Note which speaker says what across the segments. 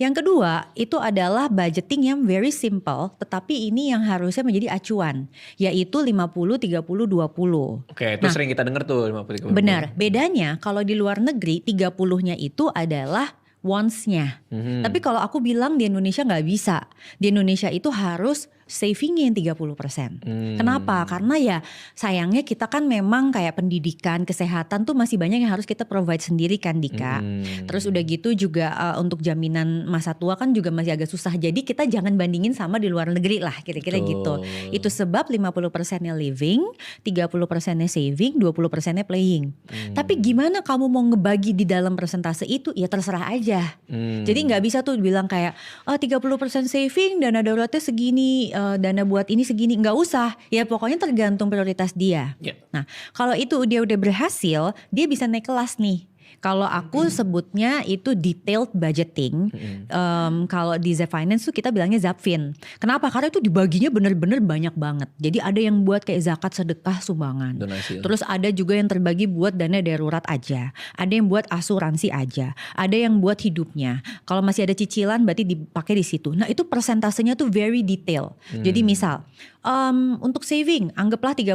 Speaker 1: Yang kedua itu adalah budgeting yang very simple, tetapi ini yang harusnya menjadi acuan, yaitu 50-30-20.
Speaker 2: Oke, itu
Speaker 1: Nah,
Speaker 2: sering kita dengar tuh 50-30.
Speaker 1: benar. Bedanya kalau di luar negeri 30-nya itu adalah wants-nya. Tapi kalau aku bilang di Indonesia nggak bisa. Di Indonesia itu harus savingnya yang 30%. Kenapa? Karena ya sayangnya kita kan memang kayak pendidikan, kesehatan tuh masih banyak yang harus kita provide sendiri kan Dika. Terus udah gitu juga untuk jaminan masa tua kan juga masih agak susah. Jadi kita jangan bandingin sama di luar negeri lah kira-kira gitu. Itu sebab 50%-nya living, 30%-nya saving, 20%-nya playing. Tapi gimana kamu mau ngebagi di dalam persentase itu? Ya terserah aja. Jadi nggak bisa tuh bilang kayak 30% saving, dana daruratnya segini, dana buat ini segini, nggak usah. Ya pokoknya tergantung prioritas dia. Nah kalau itu dia udah berhasil, dia bisa naik kelas nih. Kalau aku sebutnya itu detailed budgeting. Kalau di Z Finance tuh kita bilangnya Zapfin. Kenapa? Karena itu dibaginya bener-bener banyak banget. Jadi ada yang buat kayak zakat, sedekah, sumbangan.
Speaker 2: Donasi.
Speaker 1: Terus ada juga yang terbagi buat dana darurat aja. Ada yang buat asuransi aja. Ada yang buat hidupnya. Kalau masih ada cicilan berarti dipakai di situ. Nah itu persentasenya tuh very detail. Jadi misal untuk saving anggaplah 30%.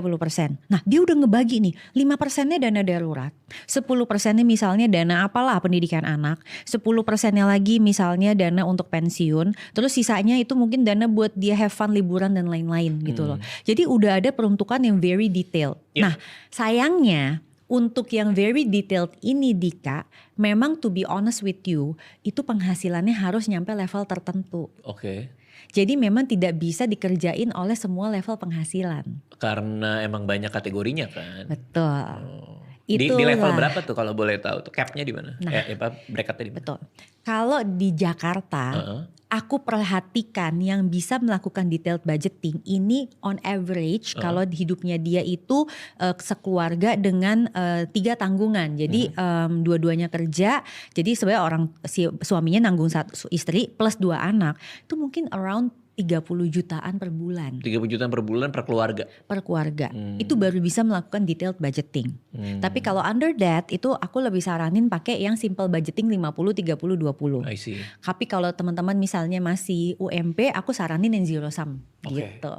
Speaker 1: Nah dia udah ngebagi nih 5%-nya dana darurat, 10%-nya misalnya dana apalah pendidikan anak, 10%-nya lagi misalnya dana untuk pensiun, terus sisanya itu mungkin dana buat dia have fun liburan dan lain-lain gitu loh. Jadi udah ada peruntukan yang very detailed. Nah sayangnya untuk yang very detailed ini Dika, memang to be honest with you, itu penghasilannya harus nyampe level tertentu. Jadi memang tidak bisa dikerjain oleh semua level penghasilan.
Speaker 2: Karena emang banyak kategorinya kan.
Speaker 1: Betul.
Speaker 2: Di level berapa tuh kalau boleh tahu tuh capnya di mana?
Speaker 1: Nah,
Speaker 2: bracketnya di mana?
Speaker 1: Betul. Kalau di Jakarta, aku perhatikan yang bisa melakukan detailed budgeting ini on average kalau hidupnya dia itu sekeluarga dengan 3 tanggungan. Jadi dua-duanya kerja. Jadi sebenarnya suaminya nanggung satu istri plus 2 anak. Itu mungkin around 30 jutaan per bulan.
Speaker 2: 30 jutaan per bulan per keluarga? Per
Speaker 1: keluarga. Itu baru bisa melakukan detailed budgeting. Tapi kalau under that itu aku lebih saranin pakai yang simple budgeting 50-30-20.
Speaker 2: I see.
Speaker 1: Tapi kalau teman-teman misalnya masih UMP, aku saranin yang zero sum gitu.